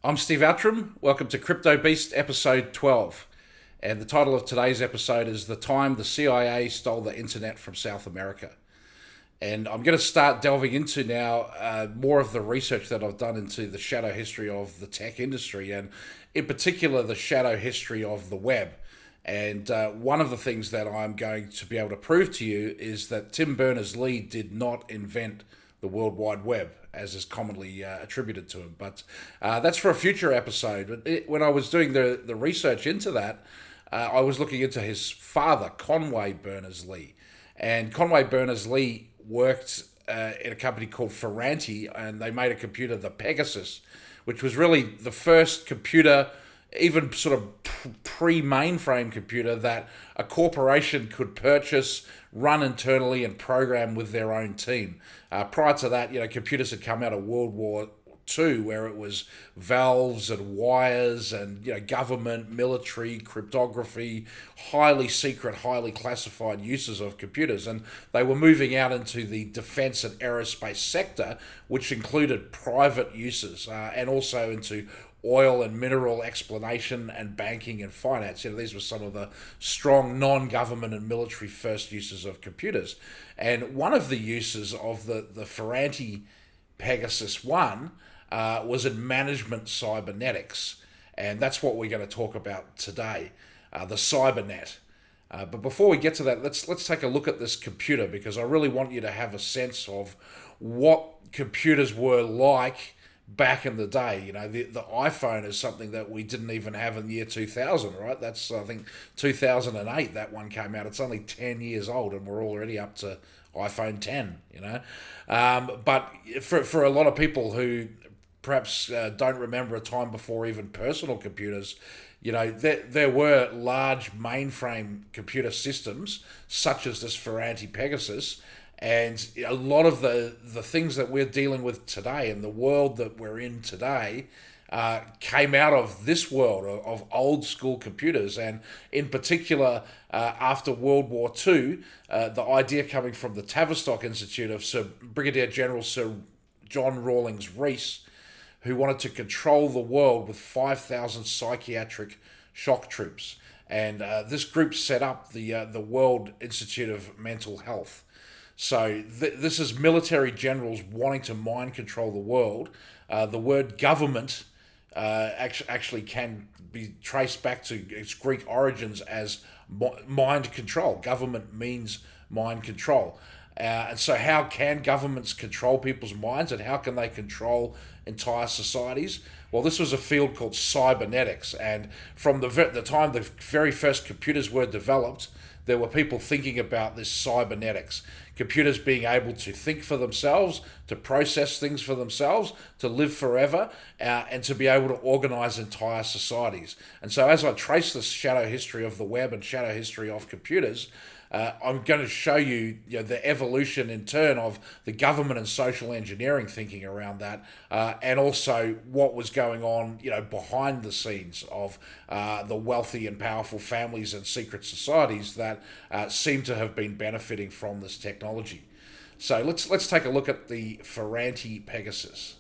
I'm Steve Outram. Welcome to CryptoBeast episode 12. And the title of today's episode is The Time the CIA Stole the Internet from South America. And I'm going to start delving into now more of the research that I've done into the shadow history of the tech industry, and in particular the shadow history of the web. And one of the things that I'm going to be able to prove to you is that Tim Berners-Lee did not invent the World Wide Web, as is commonly attributed to him. But that's for a future episode. But when I was doing the research into that, I was looking into his father, Conway Berners-Lee. And Conway Berners-Lee worked in a company called Ferranti, and they made a computer, the Pegasus, which was really the first computer, even sort of pre-mainframe computer, that a corporation could purchase, run internally, and program with their own team. Prior to that, computers had come out of World War II, where it was valves and wires and government, military, cryptography, highly secret, highly classified uses of computers, and they were moving out into the defense and aerospace sector, which included private uses and also into oil and mineral exploration and banking and finance. These were some of the strong non-government and military first uses of computers. And one of the uses of the Ferranti Pegasus 1 was in management cybernetics. And that's what we're going to talk about today, the Cybernet. But before we get to that, let's take a look at this computer, because I really want you to have a sense of what computers were like back in the day. The iPhone is something that we didn't even have in the year 2000, right? That's, I think, 2008 that one came out. It's only 10 years old and we're already up to iPhone 10, But for a lot of people who perhaps don't remember a time before even personal computers, there were large mainframe computer systems such as this Ferranti Pegasus. And a lot of the things that we're dealing with today and the world that we're in today came out of this world of old school computers. And in particular, after World War II, the idea coming from the Tavistock Institute of Brigadier General Sir John Rawlings Rees, who wanted to control the world with 5,000 psychiatric shock troops. And this group set up the World Institute of Mental Health. So this is military generals wanting to mind control the world. The word government actually can be traced back to its Greek origins as mind control. Government means mind control. And so how can governments control people's minds, and how can they control entire societies? Well, this was a field called cybernetics. And from the time the very first computers were developed, there were people thinking about this cybernetics. Computers being able to think for themselves, to process things for themselves, to live forever, and to be able to organize entire societies. And so as I trace this shadow history of the web and shadow history of computers, I'm going to show you, the evolution in turn of the government and social engineering thinking around that, and also what was going on, behind the scenes of the wealthy and powerful families and secret societies that seem to have been benefiting from this technology. So let's take a look at the Ferranti Pegasus.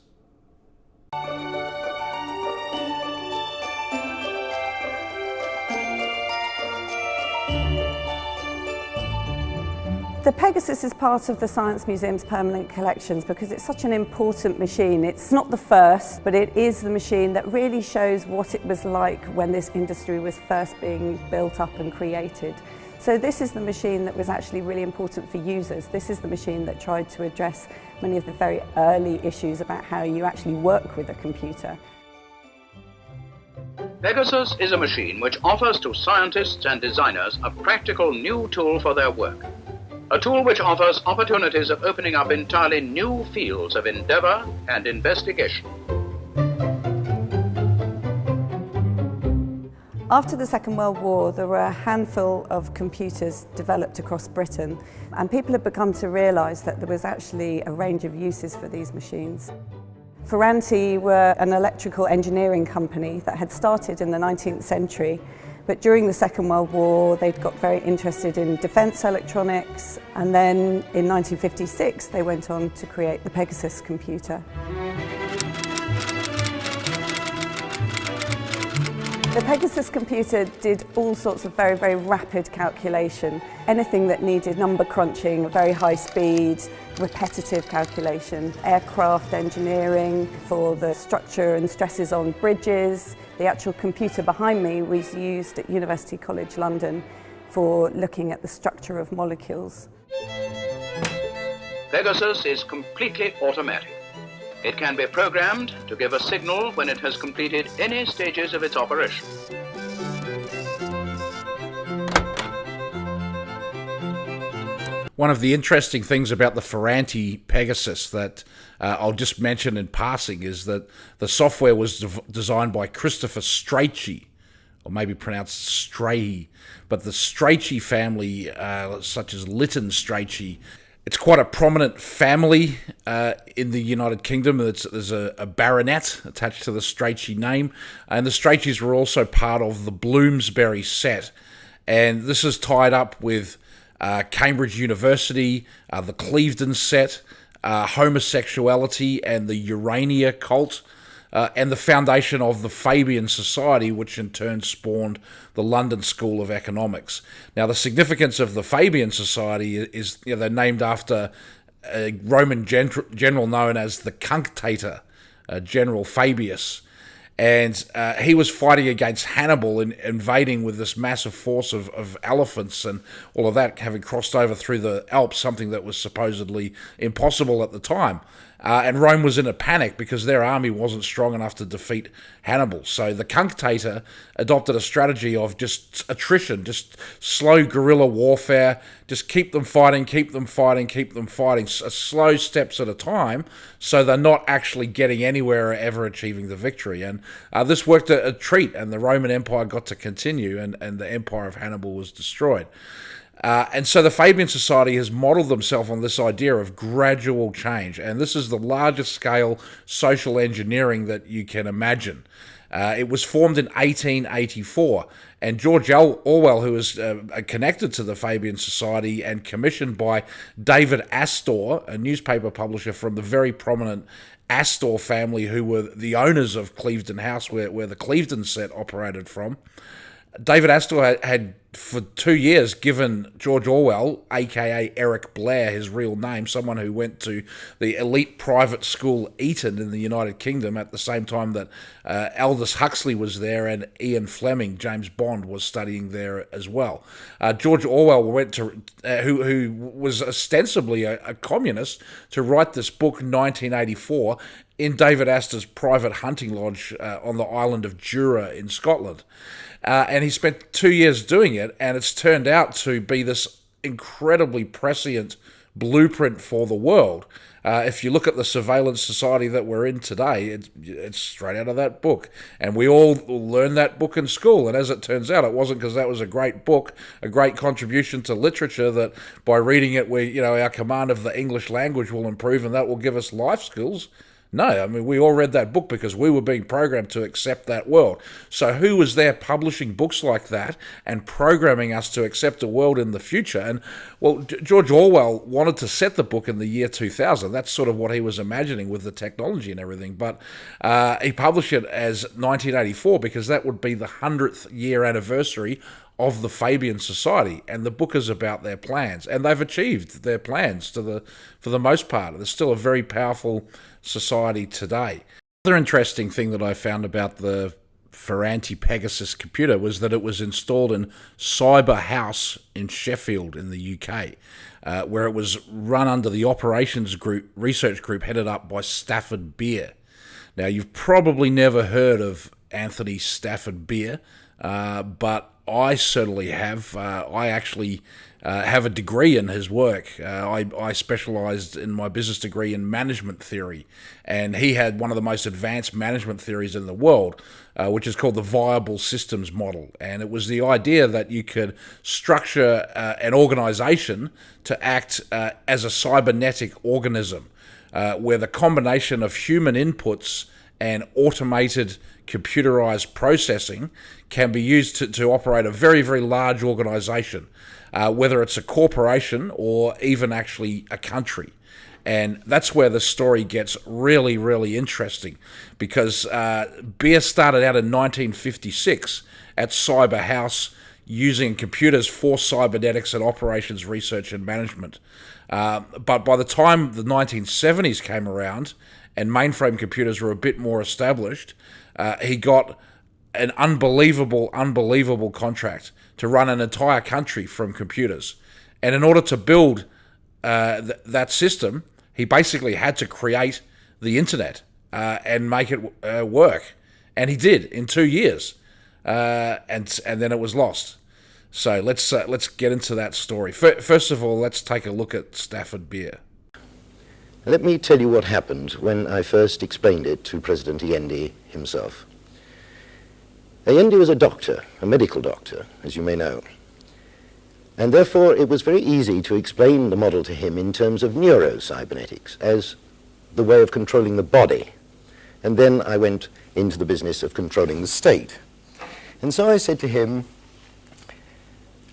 The Pegasus is part of the Science Museum's permanent collections because it's such an important machine. It's not the first, but it is the machine that really shows what it was like when this industry was first being built up and created. So this is the machine that was actually really important for users. This is the machine that tried to address many of the very early issues about how you actually work with a computer. Pegasus is a machine which offers to scientists and designers a practical new tool for their work. A tool which offers opportunities of opening up entirely new fields of endeavor and investigation. After the Second World War, there were a handful of computers developed across Britain, and people had begun to realise that there was actually a range of uses for these machines. Ferranti were an electrical engineering company that had started in the 19th century, but during the Second World War they'd got very interested in defence electronics, and then in 1956 they went on to create the Pegasus computer. The Pegasus computer did all sorts of very, very rapid calculation. Anything that needed number crunching, very high speed, repetitive calculation, aircraft engineering for the structure and stresses on bridges. The actual computer behind me was used at University College London for looking at the structure of molecules. Pegasus is completely automatic. It can be programmed to give a signal when it has completed any stages of its operation. One of the interesting things about the Ferranti Pegasus that I'll just mention in passing is that the software was designed by Christopher Strachey, or maybe pronounced Strahy, but the Strachey family, such as Lytton Strachey, it's quite a prominent family in the United Kingdom. There's a baronet attached to the Strachey name, and the Stracheys were also part of the Bloomsbury set. And this is tied up with Cambridge University, the Clevedon set, homosexuality and the Urania cult, and the foundation of the Fabian Society, which in turn spawned the London School of Economics. Now, the significance of the Fabian Society is, they're named after a Roman general known as the Cunctator, General Fabius. And he was fighting against Hannibal and invading with this massive force of elephants and all of that, having crossed over through the Alps, something that was supposedly impossible at the time. And Rome was in a panic because their army wasn't strong enough to defeat Hannibal. So the Cunctator adopted a strategy of just attrition, just slow guerrilla warfare, just keep them fighting, slow steps at a time, so they're not actually getting anywhere or ever achieving the victory. And this worked a treat, and the Roman Empire got to continue, and the empire of Hannibal was destroyed. And so the Fabian Society has modelled themselves on this idea of gradual change, and this is the largest scale social engineering that you can imagine. It was formed in 1884, and George Orwell, who is connected to the Fabian Society and commissioned by David Astor, a newspaper publisher from the very prominent Astor family, who were the owners of Clevedon House, where the Clevedon set operated from. David Astor had for 2 years given George Orwell, aka Eric Blair, his real name, someone who went to the elite private school Eton in the United Kingdom at the same time that Aldous Huxley was there and Ian Fleming, James Bond, was studying there as well. George Orwell went to, who was ostensibly a communist, to write this book, 1984, in David Astor's private hunting lodge on the island of Jura in Scotland. And he spent 2 years doing it, and it's turned out to be this incredibly prescient blueprint for the world. If you look at the surveillance society that we're in today, it's straight out of that book. And we all learned that book in school. And as it turns out, it wasn't because that was a great book, a great contribution to literature, that by reading it, our command of the English language will improve and that will give us life skills. No, I mean, we all read that book because we were being programmed to accept that world. So who was there publishing books like that and programming us to accept a world in the future? And, well, George Orwell wanted to set the book in the year 2000. That's sort of what he was imagining with the technology and everything. But he published it as 1984 because that would be the 100th year anniversary of the Fabian Society, and the book is about their plans, and they've achieved their plans for the most part. They're still a very powerful society today. Another interesting thing that I found about the Ferranti Pegasus computer was that it was installed in Cyber House in Sheffield in the UK, where it was run under the operations research group headed up by Stafford Beer. Now, you've probably never heard of Anthony Stafford Beer, but I certainly have. I actually have a degree in his work. I specialised in my business degree in management theory, and he had one of the most advanced management theories in the world, which is called the viable systems model. And it was the idea that you could structure an organisation to act as a cybernetic organism, where the combination of human inputs and automated computerized processing can be used to operate a very, very large organization, whether it's a corporation or even actually a country. And that's where the story gets really, really interesting, because Beer started out in 1956 at Cyber House using computers for cybernetics and operations research and management. But by the time the 1970s came around and mainframe computers were a bit more established, he got an unbelievable contract to run an entire country from computers. And in order to build that system, he basically had to create the internet and make it work, and he did in 2 years, and then it was lost. So let's get into that story. First of all, let's take a look at Stafford Beer. Let me tell you what happened when I first explained it to President Allende himself. Allende was a doctor, a medical doctor, as you may know. And therefore, it was very easy to explain the model to him in terms of neurocybernetics as the way of controlling the body. And then I went into the business of controlling the state. And so I said to him,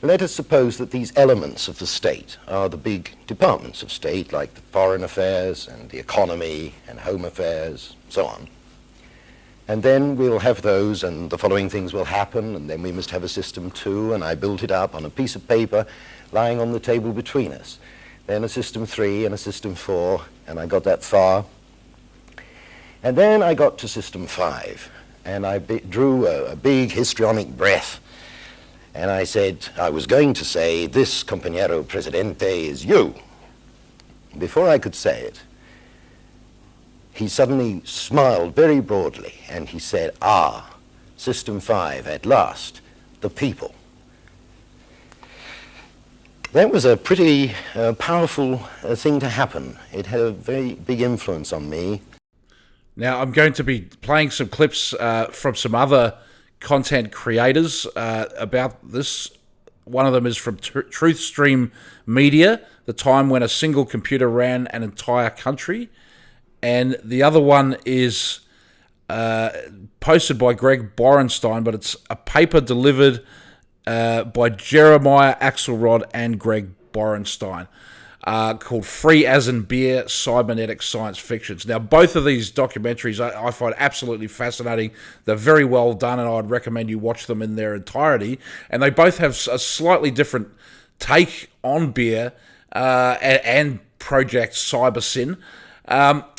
let us suppose that these elements of the state are the big departments of state, like the foreign affairs and the economy and home affairs, so on. And then we'll have those, and the following things will happen, and then we must have a system 2, and I built it up on a piece of paper lying on the table between us. Then a system 3 and a system 4, and I got that far. And then I got to system 5, and I drew a big histrionic breath, and I said, I was going to say, this compañero presidente is you. Before I could say it, he suddenly smiled very broadly, and he said, System 5, at last, the people. That was a pretty powerful thing to happen. It had a very big influence on me. Now, I'm going to be playing some clips from some other content creators about this. One of them is from Truthstream Media, the time when a single computer ran an entire country. And the other one is posted by Greg Borenstein, but it's a paper delivered by Jeremiah Axelrod and Greg Borenstein called Free as in Beer, Cybernetic Science Fictions. Now, both of these documentaries I find absolutely fascinating. They're very well done, and I'd recommend you watch them in their entirety. And they both have a slightly different take on beer and Project CyberSyn.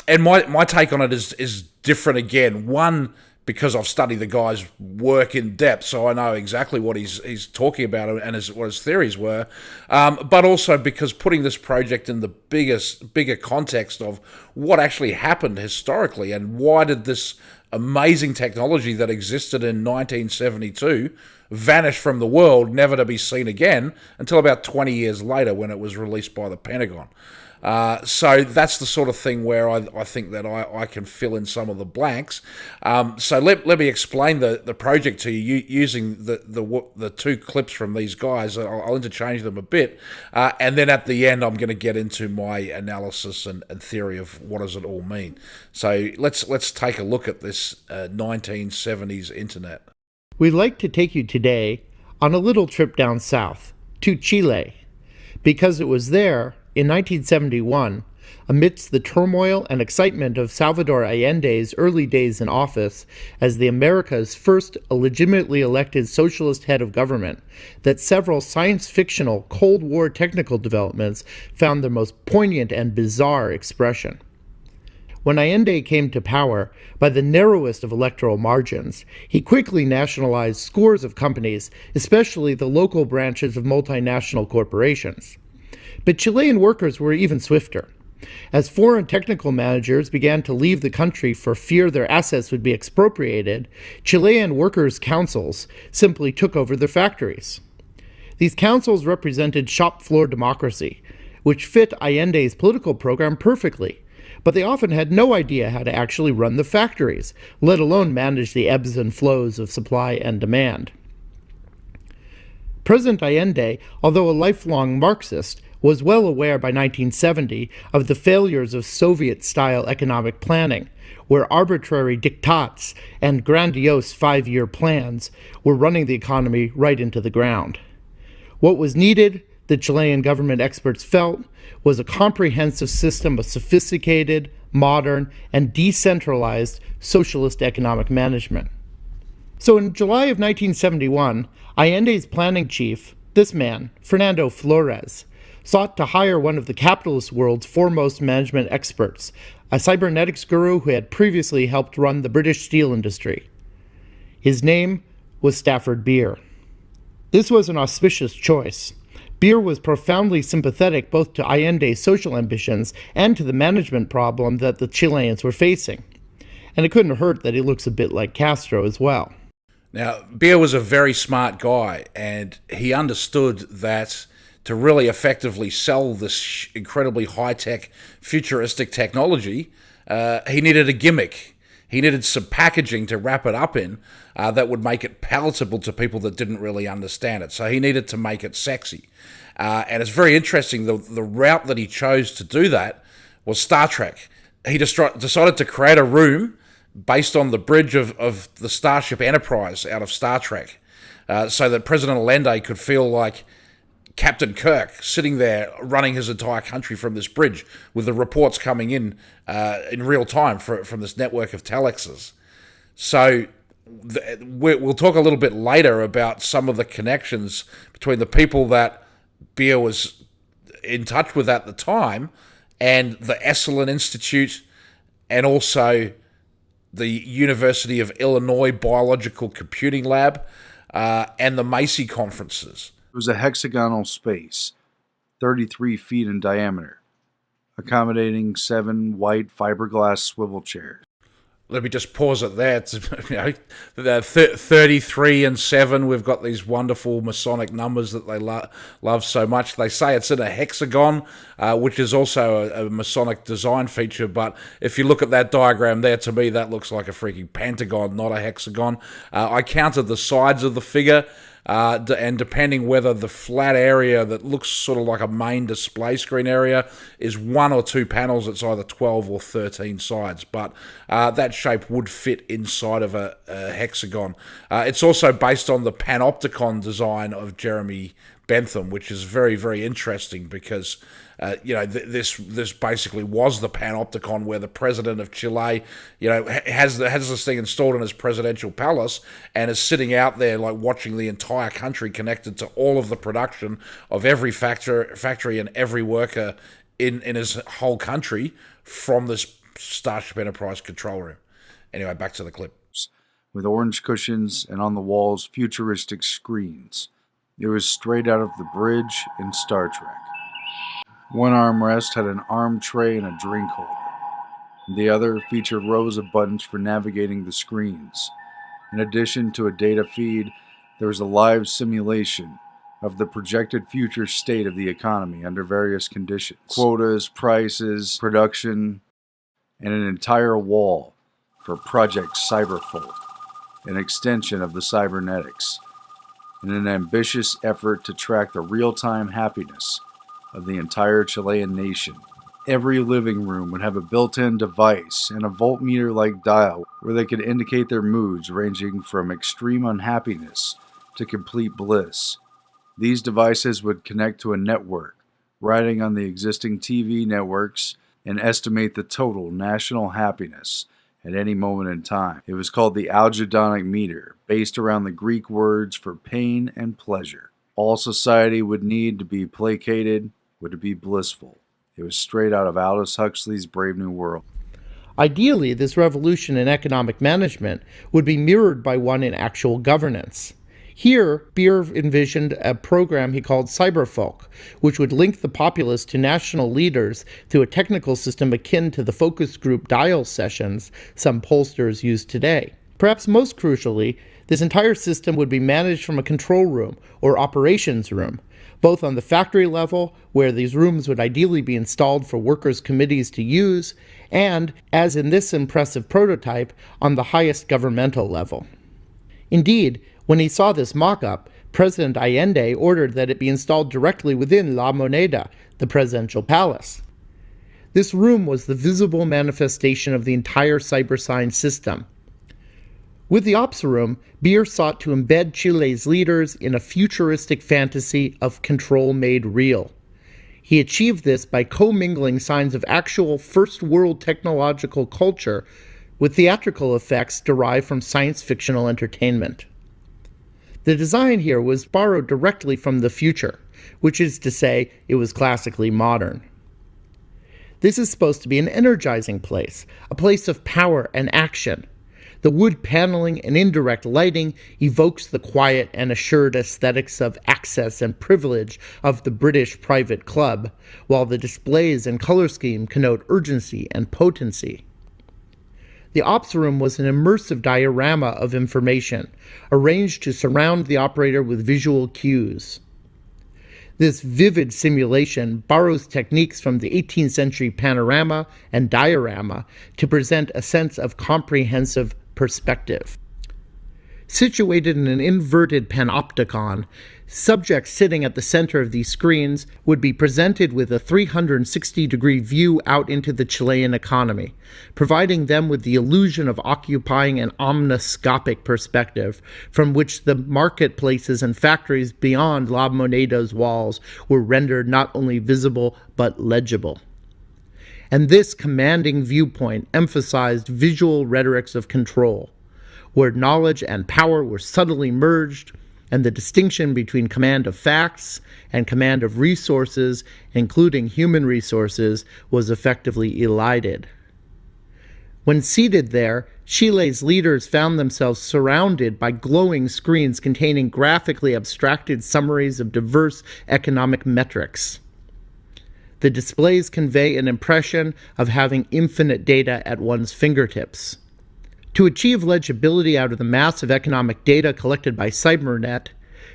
And my take on it is different again. One, because I've studied the guy's work in depth, so I know exactly what he's talking about and what his theories were. But also because putting this project in the bigger context of what actually happened historically, and why did this amazing technology that existed in 1972 vanish from the world, never to be seen again until about 20 years later when it was released by the Pentagon. So that's the sort of thing where I think that I can fill in some of the blanks. So let me explain the project to you using the two clips from these guys. I'll interchange them a bit, and then at the end I'm going to get into my analysis and theory of what does it all mean. So let's take a look at this 1970s internet. We'd like to take you today on a little trip down south to Chile, because it was there in 1971, amidst the turmoil and excitement of Salvador Allende's early days in office as the America's first legitimately elected socialist head of government, that several science-fictional Cold War technical developments found their most poignant and bizarre expression. When Allende came to power by the narrowest of electoral margins, he quickly nationalized scores of companies, especially the local branches of multinational corporations. But Chilean workers were even swifter. As foreign technical managers began to leave the country for fear their assets would be expropriated, Chilean workers' councils simply took over their factories. These councils represented shop floor democracy, which fit Allende's political program perfectly, but they often had no idea how to actually run the factories, let alone manage the ebbs and flows of supply and demand. President Allende, although a lifelong Marxist, was well aware by 1970 of the failures of Soviet-style economic planning, where arbitrary diktats and grandiose five-year plans were running the economy right into the ground. What was needed the Chilean government experts felt, was a comprehensive system of sophisticated, modern, and decentralized socialist economic management. So in July of 1971, Allende's planning chief, this man, Fernando Flores, sought to hire one of the capitalist world's foremost management experts, a cybernetics guru who had previously helped run the British steel industry. His name was Stafford Beer. This was an auspicious choice. Beer was profoundly sympathetic both to Allende's social ambitions and to the management problem that the Chileans were facing. And it couldn't hurt that he looks a bit like Castro as well. Now, Beer was a very smart guy, and he understood that to really effectively sell this incredibly high-tech, futuristic technology, he needed a gimmick. He needed some packaging to wrap it up in that would make it palatable to people that didn't really understand it. So he needed to make it sexy. And it's very interesting, the route that he chose to do that was Star Trek. He decided to create a room based on the bridge of the Starship Enterprise out of Star Trek, so that President Allende could feel like Captain Kirk sitting there running his entire country from this bridge with the reports coming in real time from this network of telexes. So we'll talk a little bit later about some of the connections between the people that Beer was in touch with at the time and the Esalen Institute and also the University of Illinois Biological Computing Lab and the Macy conferences. It was a hexagonal space, 33 feet in diameter, accommodating 7 white fiberglass swivel chairs. Let me just pause it there. It's, 33 and 7, we've got these wonderful Masonic numbers that they love so much. They say it's in a hexagon, which is also a Masonic design feature, but if you look at that diagram there, to me that looks like a freaking pentagon, not a hexagon. I counted the sides of the figure, and depending whether the flat area that looks sort of like a main display screen area is 1 or 2 panels, it's either 12 or 13 sides, but that shape would fit inside of a hexagon. It's also based on the panopticon design of Jeremy Bentham, which is very, very interesting because this basically was the panopticon where the president of Chile, has this thing installed in his presidential palace and is sitting out there like watching the entire country connected to all of the production of every factory and every worker in his whole country from this Starship Enterprise control room. Anyway, back to the clip. With orange cushions and on the walls futuristic screens. It was straight out of The Bridge in Star Trek. One armrest had an arm tray and a drink holder. The other featured rows of buttons for navigating the screens. In addition to a data feed, there was a live simulation of the projected future state of the economy under various conditions. Quotas, prices, production, and an entire wall for Project Cyberfolk, an extension of the cybernetics, in an ambitious effort to track the real-time happiness of the entire Chilean nation. Every living room would have a built-in device and a voltmeter-like dial where they could indicate their moods ranging from extreme unhappiness to complete bliss. These devices would connect to a network, riding on the existing TV networks, and estimate the total national happiness at any moment in time. It was called the algedonic meter, based around the Greek words for pain and pleasure. All society would need to be placated, would to be blissful. It was straight out of Aldous Huxley's Brave New World. Ideally, this revolution in economic management would be mirrored by one in actual governance. Here, Beer envisioned a program he called Cyberfolk, which would link the populace to national leaders through a technical system akin to the focus group dial sessions some pollsters use today. Perhaps most crucially, this entire system would be managed from a control room or operations room, both on the factory level, where these rooms would ideally be installed for workers' committees to use, and, as in this impressive prototype, on the highest governmental level. Indeed, when he saw this mock-up, President Allende ordered that it be installed directly within La Moneda, the presidential palace. This room was the visible manifestation of the entire cyberscience system. With the Ops Room, Beer sought to embed Chile's leaders in a futuristic fantasy of control made real. He achieved this by commingling signs of actual first-world technological culture with theatrical effects derived from science-fictional entertainment. The design here was borrowed directly from the future, which is to say, it was classically modern. This is supposed to be an energizing place, a place of power and action. The wood paneling and indirect lighting evokes the quiet and assured aesthetics of access and privilege of the British private club, while the displays and color scheme connote urgency and potency. The Ops Room was an immersive diorama of information, arranged to surround the operator with visual cues. This vivid simulation borrows techniques from the 18th century panorama and diorama to present a sense of comprehensive perspective. Situated in an inverted panopticon, subjects sitting at the center of these screens would be presented with a 360-degree view out into the Chilean economy, providing them with the illusion of occupying an omniscopic perspective from which the marketplaces and factories beyond La Moneda's walls were rendered not only visible but legible. And this commanding viewpoint emphasized visual rhetorics of control, where knowledge and power were subtly merged, and the distinction between command of facts and command of resources, including human resources, was effectively elided. When seated there, Chile's leaders found themselves surrounded by glowing screens containing graphically abstracted summaries of diverse economic metrics. The displays convey an impression of having infinite data at one's fingertips. To achieve legibility out of the massive economic data collected by Cybernet,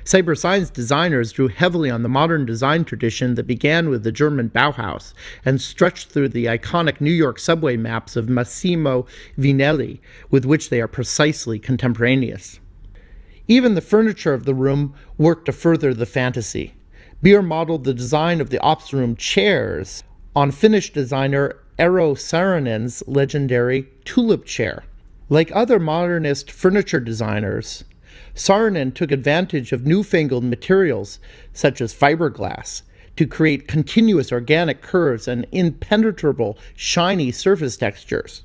cyber science designers drew heavily on the modern design tradition that began with the German Bauhaus and stretched through the iconic New York subway maps of Massimo Vignelli, with which they are precisely contemporaneous. Even the furniture of the room worked to further the fantasy. Beer modeled the design of the Ops Room chairs on Finnish designer Eero Saarinen's legendary tulip chair. Like other modernist furniture designers, Saarinen took advantage of newfangled materials such as fiberglass to create continuous organic curves and impenetrable, shiny surface textures.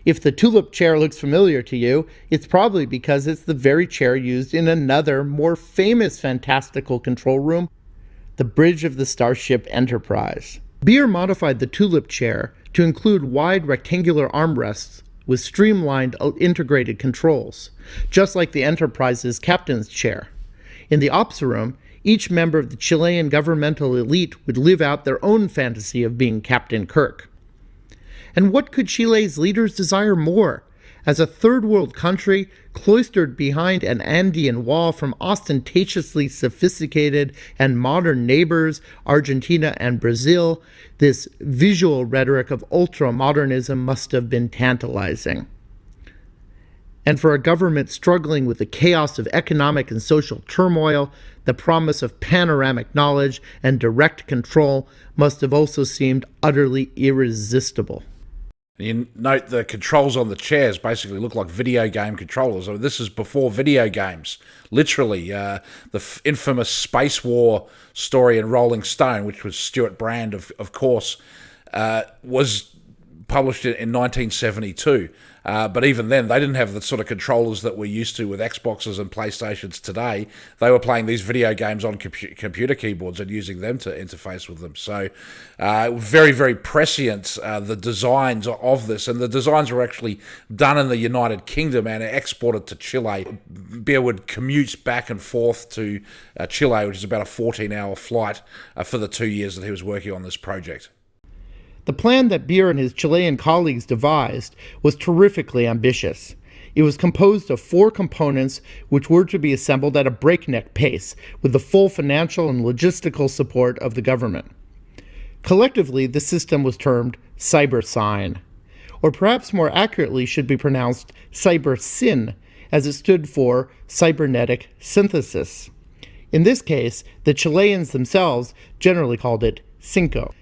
If the tulip chair looks familiar to you, it's probably because it's the very chair used in another, more famous fantastical control room, the bridge of the Starship Enterprise. Beer modified the tulip chair to include wide rectangular armrests with streamlined integrated controls, just like the Enterprise's captain's chair. In the Ops Room, each member of the Chilean governmental elite would live out their own fantasy of being Captain Kirk. And what could Chile's leaders desire more? As a third-world country, cloistered behind an Andean wall from ostentatiously sophisticated and modern neighbors, Argentina and Brazil, this visual rhetoric of ultra-modernism must have been tantalizing. And for a government struggling with the chaos of economic and social turmoil, the promise of panoramic knowledge and direct control must have also seemed utterly irresistible. You note the controls on the chairs basically look like video game controllers. I mean, this is before video games. Literally, the infamous Space War story in Rolling Stone, which was Stuart Brand, of course, was published in 1972. But even then, they didn't have the sort of controllers that we're used to with Xboxes and PlayStations today. They were playing these video games on computer keyboards and using them to interface with them. So very, very prescient, the designs of this. And the designs were actually done in the United Kingdom and exported to Chile. Beer would commute back and forth to Chile, which is about a 14-hour flight for the 2 years that he was working on this project. The plan that Beer and his Chilean colleagues devised was terrifically ambitious. It was composed of 4 components which were to be assembled at a breakneck pace with the full financial and logistical support of the government. Collectively, the system was termed CyberSign, or perhaps more accurately should be pronounced CyberSyn, as it stood for cybernetic synthesis. In this case, the Chileans themselves generally called it Cinco.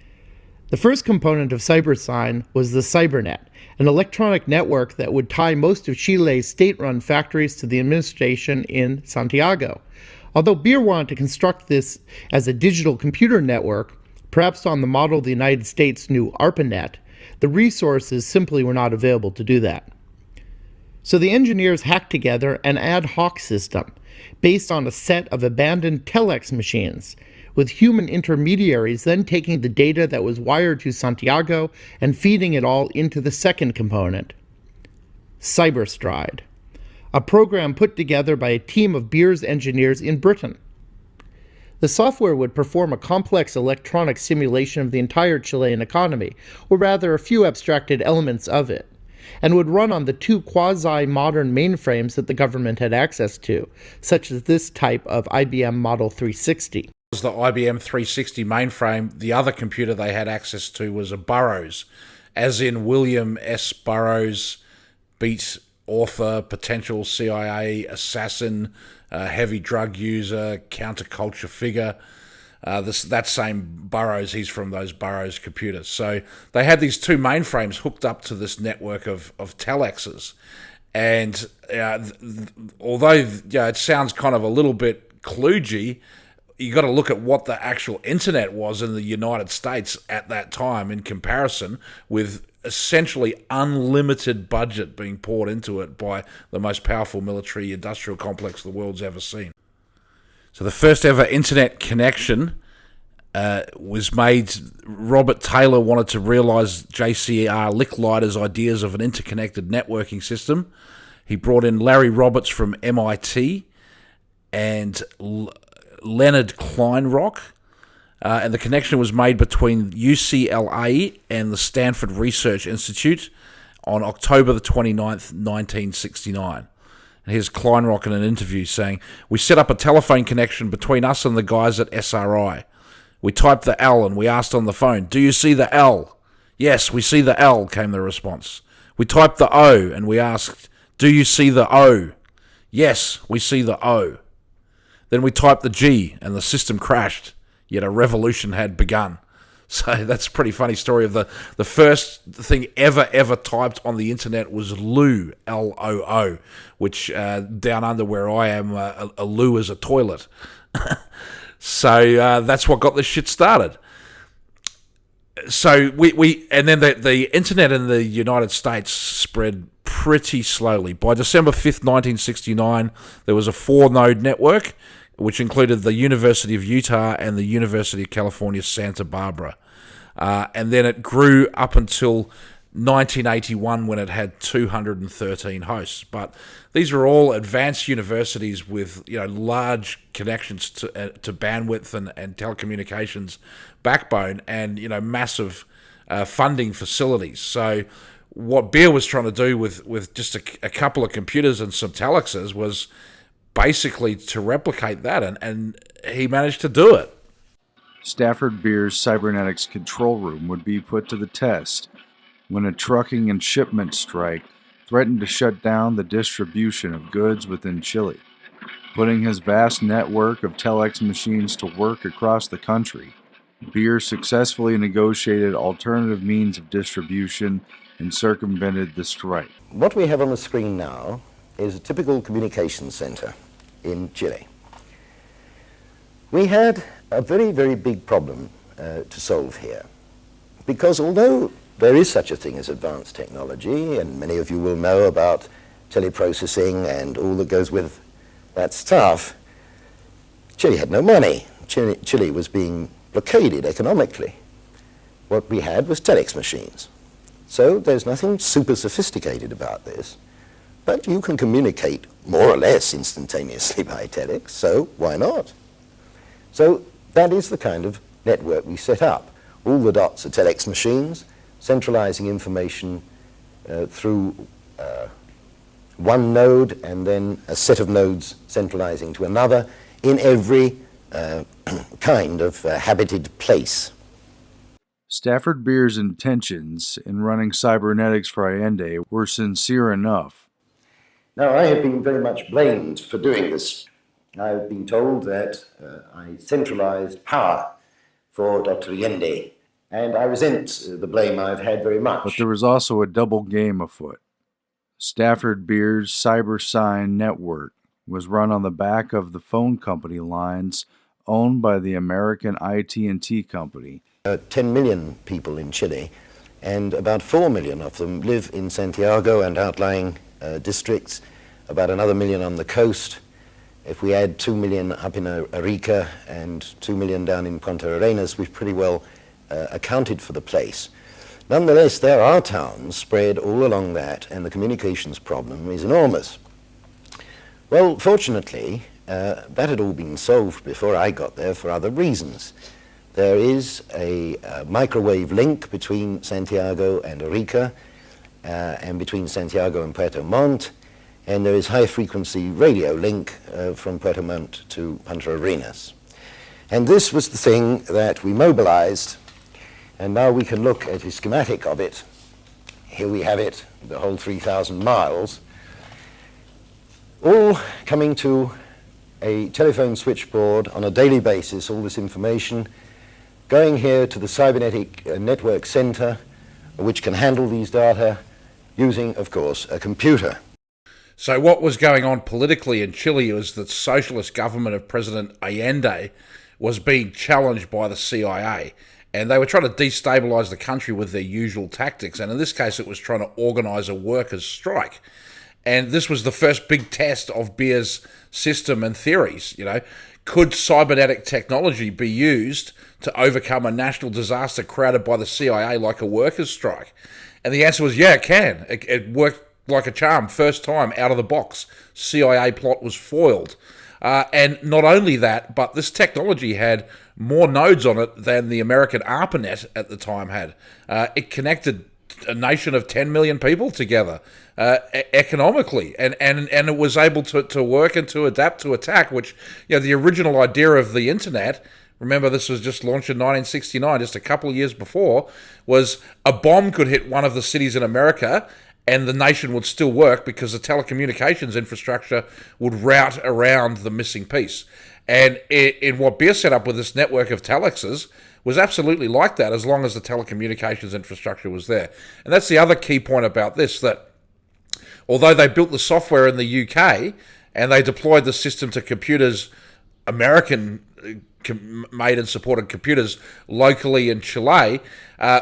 The first component of Cybersign was the Cybernet, an electronic network that would tie most of Chile's state-run factories to the administration in Santiago. Although Beer wanted to construct this as a digital computer network, perhaps on the model the United States' new ARPANET, the resources simply were not available to do that. So the engineers hacked together an ad hoc system based on a set of abandoned telex machines, with human intermediaries then taking the data that was wired to Santiago and feeding it all into the second component, Cyberstride, a program put together by a team of Beer's engineers in Britain. The software would perform a complex electronic simulation of the entire Chilean economy, or rather a few abstracted elements of it, and would run on the two quasi-modern mainframes that the government had access to, such as this type of IBM Model 360. Was the IBM 360 mainframe. The other computer they had access to was a Burroughs, as in William S. Burroughs, beat author, potential CIA assassin, heavy drug user, counterculture figure. That same Burroughs, he's from those Burroughs computers. So they had these two mainframes hooked up to this network of telexes. And although it sounds kind of a little bit kludgy, you got to look at what the actual internet was in the United States at that time in comparison, with essentially unlimited budget being poured into it by the most powerful military industrial complex the world's ever seen. So the first ever internet connection was made. Robert Taylor wanted to realize J.C.R. Licklider's ideas of an interconnected networking system. He brought in Larry Roberts from MIT and Leonard Kleinrock, and the connection was made between UCLA and the Stanford Research Institute on October the 29th, 1969. And here's Kleinrock in an interview saying, "We set up a telephone connection between us and the guys at SRI. We typed the L and we asked on the phone, 'Do you see the L?' 'Yes, we see the L,' came the response. We typed the O and we asked, 'Do you see the O?' 'Yes, we see the O.' Then we typed the G and the system crashed, yet a revolution had begun." So that's a pretty funny story of the first thing ever typed on the internet was loo, L-O-O, which down under where I am, a loo is a toilet. So that's what got this shit started. So and then the internet in the United States spread pretty slowly. By December 5th, 1969, there was a 4-node network, which included the University of Utah and the University of California, Santa Barbara. And then it grew up until 1981 when it had 213 hosts. But these are all advanced universities with large connections to bandwidth and telecommunications backbone and massive funding facilities. So what Beer was trying to do with just a couple of computers and some telexes was basically to replicate that, and he managed to do it. Stafford Beer's cybernetics control room would be put to the test when a trucking and shipment strike threatened to shut down the distribution of goods within Chile. Putting his vast network of telex machines to work across the country, Beer successfully negotiated alternative means of distribution and circumvented the strike. What we have on the screen now is a typical communications center in Chile. We had a very, very big problem to solve here, because although there is such a thing as advanced technology, and many of you will know about teleprocessing and all that goes with that stuff, Chile had no money. Chile was being blockaded economically. What we had was telex machines. So there's nothing super sophisticated about this, but you can communicate more or less instantaneously by telex, so why not? So that is the kind of network we set up. All the dots are telex machines, centralizing information through one node and then a set of nodes centralizing to another in every kind of habited place. Stafford Beer's intentions in running cybernetics for Allende were sincere enough. Now, I have been very much blamed for doing this. I've been told that I centralized power for Dr. Allende and I resent the blame I've had very much. But there was also a double game afoot. Stafford Beer's CyberSign network was run on the back of the phone company lines owned by the American IT&T company. 10 million people in Chile, and about 4 million of them live in Santiago and outlying districts, about another million on the coast. If we add 2 million up in Arica and 2 million down in Punta Arenas, we've pretty well accounted for the place. Nonetheless, there are towns spread all along that, and the communications problem is enormous. Well, fortunately, that had all been solved before I got there for other reasons. There is a microwave link between Santiago and Arica, and between Santiago and Puerto Montt, and there is high-frequency radio link from Puerto Montt to Punta Arenas. And this was the thing that we mobilized, and now we can look at a schematic of it. Here we have it, the whole 3,000 miles, all coming to a telephone switchboard on a daily basis, all this information, going here to the cybernetic network center, which can handle these data using, of course, a computer. So what was going on politically in Chile was that the socialist government of President Allende was being challenged by the CIA, and they were trying to destabilize the country with their usual tactics, and in this case it was trying to organize a workers' strike. And this was the first big test of Beer's system and theories. Could cybernetic technology be used to overcome a national disaster created by the CIA like a workers' strike? And the answer was, yeah, it can. It worked like a charm, first time out of the box. CIA plot was foiled. And not only that, but this technology had more nodes on it than the American ARPANET at the time had. It connected a nation of 10 million people together economically, and it was able to work and to adapt to attack, which, the original idea of the internet, remember this was just launched in 1969, just a couple of years before, was a bomb could hit one of the cities in America and the nation would still work because the telecommunications infrastructure would route around the missing piece. And in what Beer set up with this network of telexes was absolutely like that, as long as the telecommunications infrastructure was there. And that's the other key point about this, that although they built the software in the UK and they deployed the system to computers, American made and supported computers locally in Chile,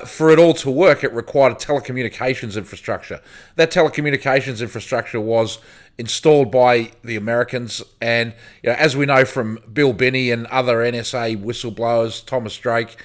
for it all to work, it required a telecommunications infrastructure. That telecommunications infrastructure was installed by the Americans, and as we know from Bill Binney and other NSA whistleblowers, Thomas Drake,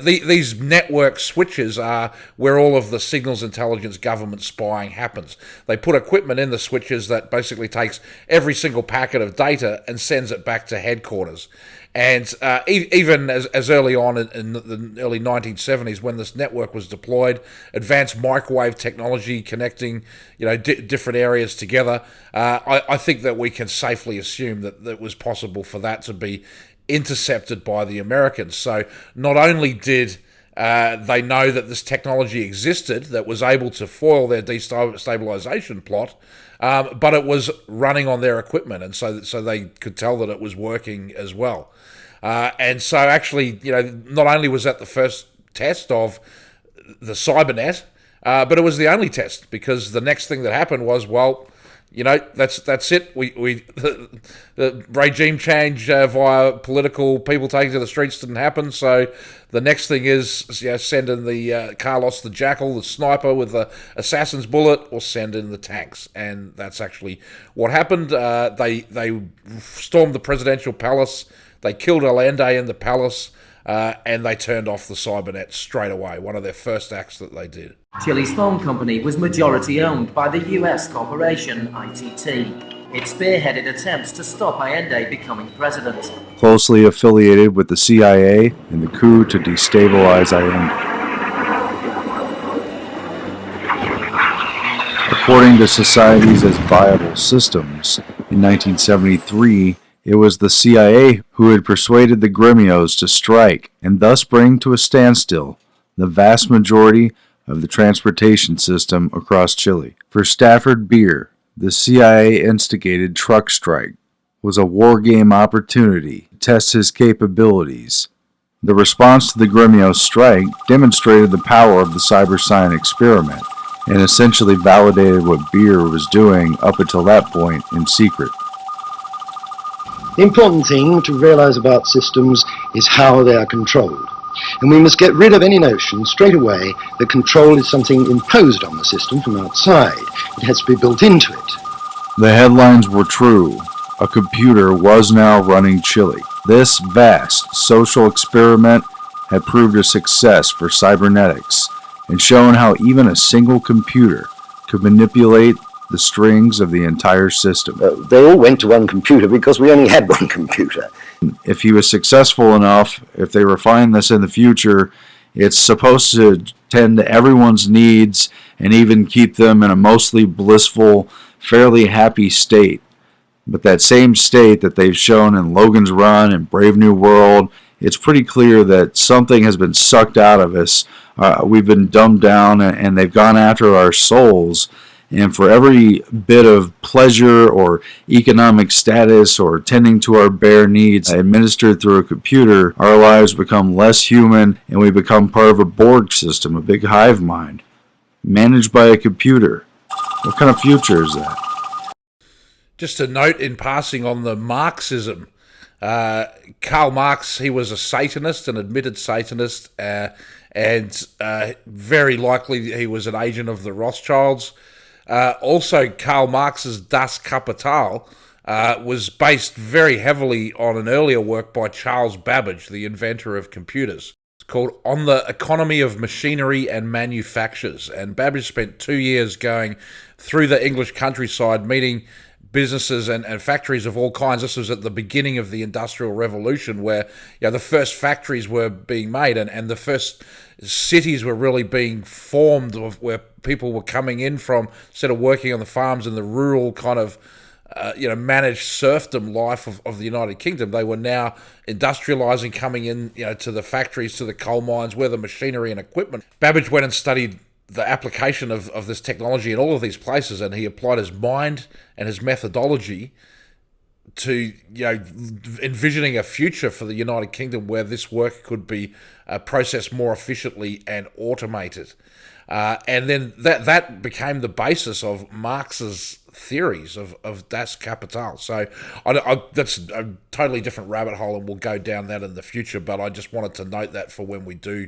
these network switches are where all of the signals intelligence government spying happens. They put equipment in the switches that basically takes every single packet of data and sends it back to headquarters. And even as early on in the early 1970s, when this network was deployed, advanced microwave technology connecting different areas together, I think that we can safely assume that it was possible for that to be intercepted by the Americans. So not only did they know that this technology existed that was able to foil their destabilization plot, but it was running on their equipment, and so they could tell that it was working as well. And so actually, not only was that the first test of the Cybernet, but it was the only test, because the next thing that happened was, that's it. The regime change via political people taking to the streets didn't happen. So the next thing is send in the Carlos the Jackal, the sniper with the assassin's bullet, or send in the tanks. And that's actually what happened. They stormed the presidential palace. They killed Allende in the palace, and they turned off the Cybernet straight away. One of their first acts that they did. Chile's phone company was majority owned by the US corporation ITT. It spearheaded attempts to stop Allende becoming president. Closely affiliated with the CIA in the coup to destabilize Allende. According to Societies as Viable Systems, in 1973, it was the CIA who had persuaded the gremios to strike and thus bring to a standstill the vast majority of the transportation system across Chile. For Stafford Beer, the CIA-instigated truck strike was a war game opportunity to test his capabilities The response to the Gremio strike demonstrated the power of the cyber experiment and essentially validated what Beer was doing up until that point in secret. The important thing to realize about systems is how they are controlled. And we must get rid of any notion straight away that control is something imposed on the system from outside. It has to be built into it. The headlines were true. A computer was now running Chile. This vast social experiment had proved a success for cybernetics and shown how even a single computer could manipulate the strings of the entire system. They all went to one computer because we only had one computer. If he was successful enough, if they refine this in the future, it's supposed to tend to everyone's needs and even keep them in a mostly blissful, fairly happy state. But that same state that they've shown in Logan's Run and Brave New World, it's pretty clear that something has been sucked out of us. We've been dumbed down and they've gone after our souls. And for every bit of pleasure or economic status or tending to our bare needs administered through a computer, our lives become less human and we become part of a Borg system, a big hive mind, managed by a computer. What kind of future is that? Just a note in passing on the Marxism. Karl Marx, he was a Satanist, an admitted Satanist, and very likely he was an agent of the Rothschilds. Also, Karl Marx's Das Kapital was based very heavily on an earlier work by Charles Babbage, the inventor of computers. It's called On the Economy of Machinery and Manufactures. And Babbage spent 2 years going through the English countryside, meeting businesses and factories of all kinds. This was at the beginning of the Industrial Revolution, where the first factories were being made and the first cities were really being formed, where people were coming in from, instead of working on the farms in the rural kind of managed serfdom life of the United Kingdom. They were now industrializing, coming in to the factories, to the coal mines, where the machinery and equipment. Babbage went and studied the application of this technology in all of these places, and he applied his mind and his methodology to envisioning a future for the United Kingdom where this work could be processed more efficiently and automated. And then that became the basis of Marx's theories of Das Kapital. So that's a totally different rabbit hole, and we'll go down that in the future, but I just wanted to note that for when we do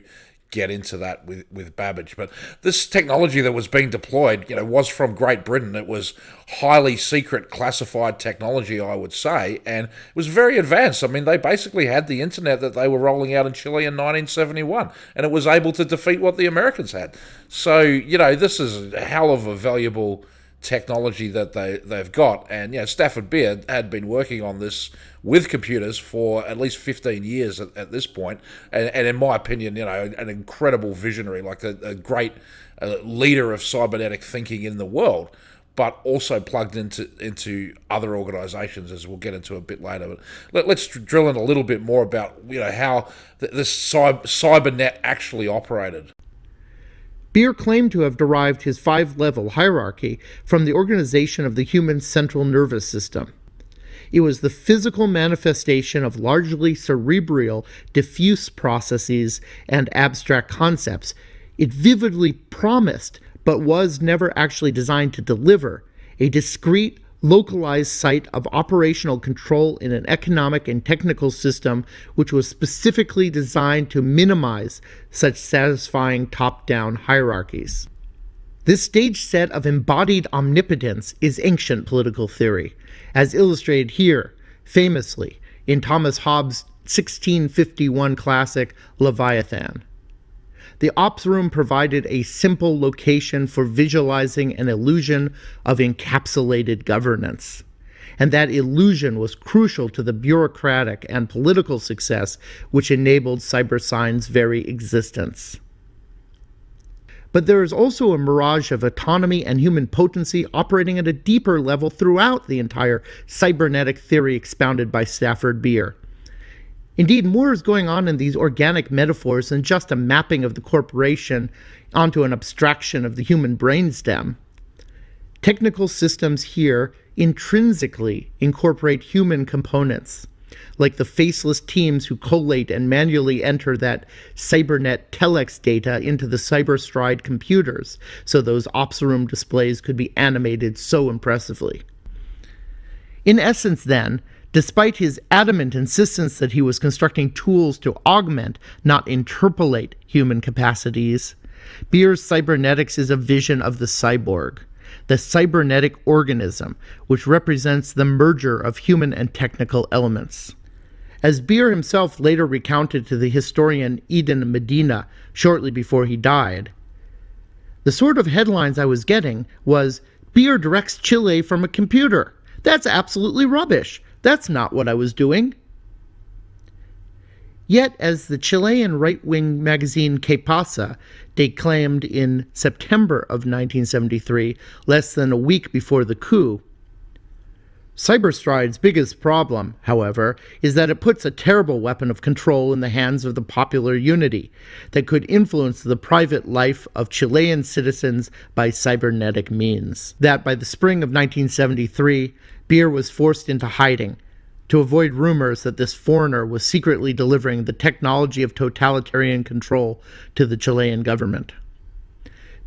get into that with Babbage. But this technology that was being deployed, was from Great Britain. It was highly secret, classified technology, I would say, and it was very advanced. I mean, they basically had the internet that they were rolling out in Chile in 1971, and it was able to defeat what the Americans had. So, this is a hell of a valuable technology that they've got. And Stafford Beer had been working on this with computers for at least 15 years at this point, and in my opinion, an incredible visionary, like a great leader of cybernetic thinking in the world, but also plugged into other organizations, as we'll get into a bit later. But let's drill in a little bit more about how this Cybernet actually operated. Beer claimed to have derived his 5-level hierarchy from the organization of the human central nervous system. It was the physical manifestation of largely cerebral, diffuse processes and abstract concepts. It vividly promised, but was never actually designed to deliver, a discrete, localized site of operational control in an economic and technical system which was specifically designed to minimize such satisfying top-down hierarchies. This stage set of embodied omnipotence is ancient political theory, as illustrated here, famously, in Thomas Hobbes' 1651 classic Leviathan. The ops room provided a simple location for visualizing an illusion of encapsulated governance, and that illusion was crucial to the bureaucratic and political success which enabled CyberSign's very existence. But there is also a mirage of autonomy and human potency operating at a deeper level throughout the entire cybernetic theory expounded by Stafford Beer. Indeed, more is going on in these organic metaphors than just a mapping of the corporation onto an abstraction of the human brainstem. Technical systems here intrinsically incorporate human components, like the faceless teams who collate and manually enter that Cybernet telex data into the CyberStride computers, so those ops room displays could be animated so impressively. In essence, then, despite his adamant insistence that he was constructing tools to augment, not interpolate, human capacities, Beer's cybernetics is a vision of the cyborg, the cybernetic organism, which represents the merger of human and technical elements. As Beer himself later recounted to the historian Eden Medina shortly before he died, the sort of headlines I was getting was, "Beer directs Chile from a computer. That's absolutely rubbish. That's not what I was doing." Yet, as the Chilean right-wing magazine Que Pasa declaimed in September of 1973, less than a week before the coup, CyberStride's biggest problem, however, is that it puts a terrible weapon of control in the hands of the popular unity that could influence the private life of Chilean citizens by cybernetic means. That by the spring of 1973, Beer was forced into hiding to avoid rumors that this foreigner was secretly delivering the technology of totalitarian control to the Chilean government.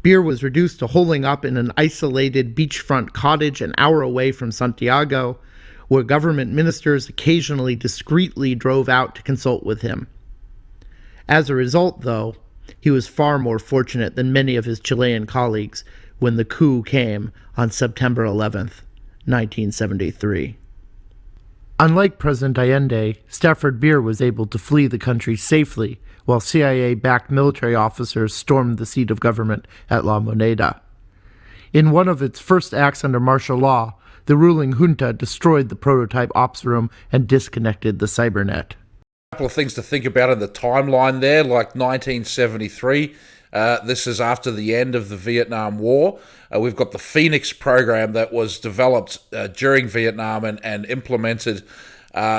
Beer was reduced to holing up in an isolated beachfront cottage an hour away from Santiago, where government ministers occasionally discreetly drove out to consult with him. As a result, though, he was far more fortunate than many of his Chilean colleagues when the coup came on September 11th, 1973. Unlike President Allende, Stafford Beer was able to flee the country safely while CIA-backed military officers stormed the seat of government at La Moneda. In one of its first acts under martial law, the ruling junta destroyed the prototype ops room and disconnected the Cybernet. A couple of things to think about in the timeline there, like 1973. This is after the end of the Vietnam War. We've got the Phoenix program that was developed during Vietnam and implemented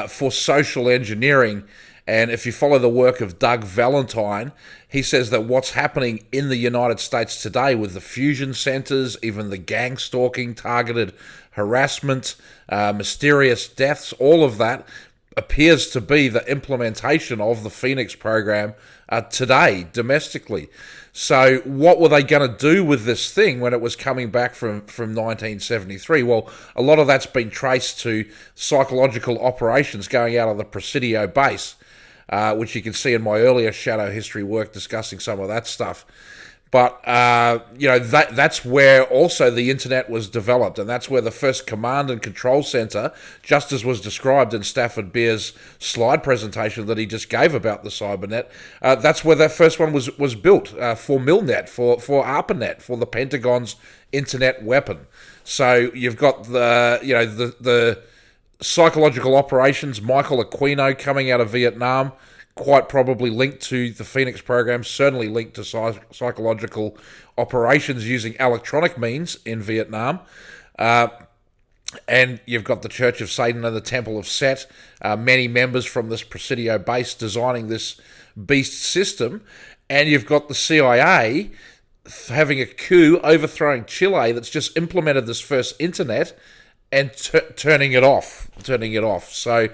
for social engineering. And if you follow the work of Doug Valentine, he says that what's happening in the United States today with the fusion centers, even the gang stalking, targeted harassment, mysterious deaths, all of that appears to be the implementation of the Phoenix program today, domestically. So what were they going to do with this thing when it was coming back from 1973? Well, a lot of that's been traced to psychological operations going out of the Presidio base, which you can see in my earlier shadow history work discussing some of that stuff. But, that's where also the internet was developed, and that's where the first command and control center, just as was described in Stafford Beer's slide presentation that he just gave about the Cybernet, that's where that first one was built for Milnet, for ARPANET, for the Pentagon's internet weapon. So you've got the psychological operations, Michael Aquino coming out of Vietnam, quite probably linked to the Phoenix program, certainly linked to psychological operations using electronic means in Vietnam. And you've got the Church of Satan and the Temple of Set, many members from this Presidio base designing this beast system. And you've got the CIA having a coup, overthrowing Chile that's just implemented this first internet and turning it off. So,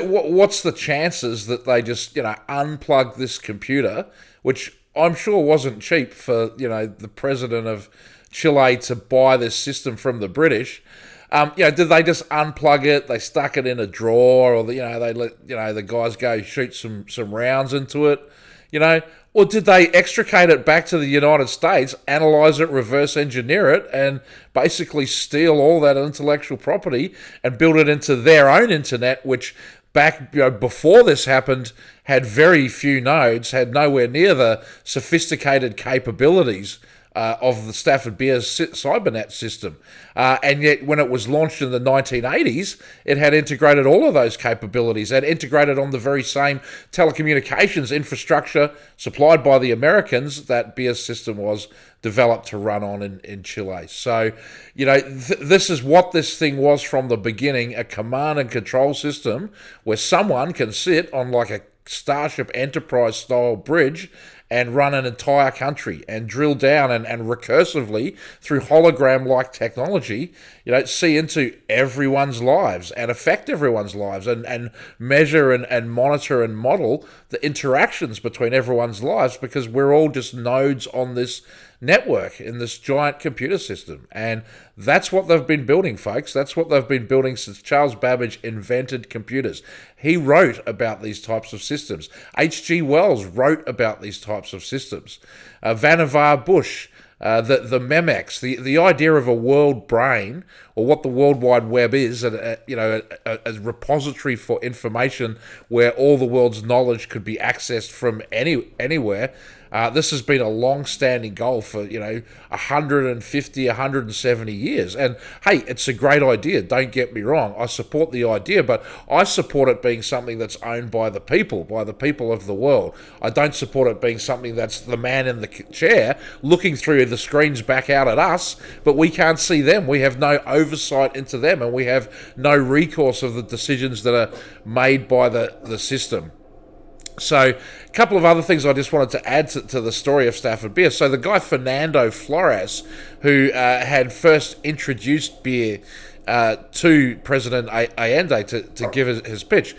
what's the chances that they just, unplug this computer, which I'm sure wasn't cheap for, the president of Chile to buy this system from the British. Did they just unplug it? They stuck it in a drawer, or they let the guys go shoot some rounds into it, Or did they extricate it back to the United States, analyze it, reverse engineer it, and basically steal all that intellectual property and build it into their own internet, which back before this happened had very few nodes, had nowhere near the sophisticated capabilities of the Stafford Beer's Cybernet system. And yet when it was launched in the 1980s, it had integrated all of those capabilities. It integrated on the very same telecommunications infrastructure supplied by the Americans that Beer's system was developed to run on in Chile. So, this is what this thing was from the beginning, a command and control system where someone can sit on like a Starship Enterprise style bridge and run an entire country and drill down and recursively through hologram-like technology, see into everyone's lives and affect everyone's lives and measure and monitor and model the interactions between everyone's lives, because we're all just nodes on this network in this giant computer system. And that's what they've been building, folks. That's what they've been building since Charles Babbage invented computers. He wrote about these types of systems. H.G. Wells wrote about these types of systems. Vannevar Bush, the Memex, the idea of a world brain, or what the World Wide Web is, a repository for information where all the world's knowledge could be accessed from anywhere. This has been a long-standing goal for 150, 170 years. And hey, it's a great idea. Don't get me wrong. I support the idea, but I support it being something that's owned by the people of the world. I don't support it being something that's the man in the chair looking through the screens back out at us, but we can't see them. We have no oversight into them, and we have no recourse of the decisions that are made by the system. So a couple of other things I just wanted to add to the story of Stafford Beer. So the guy Fernando Flores, who had first introduced beer to President Allende to give his pitch,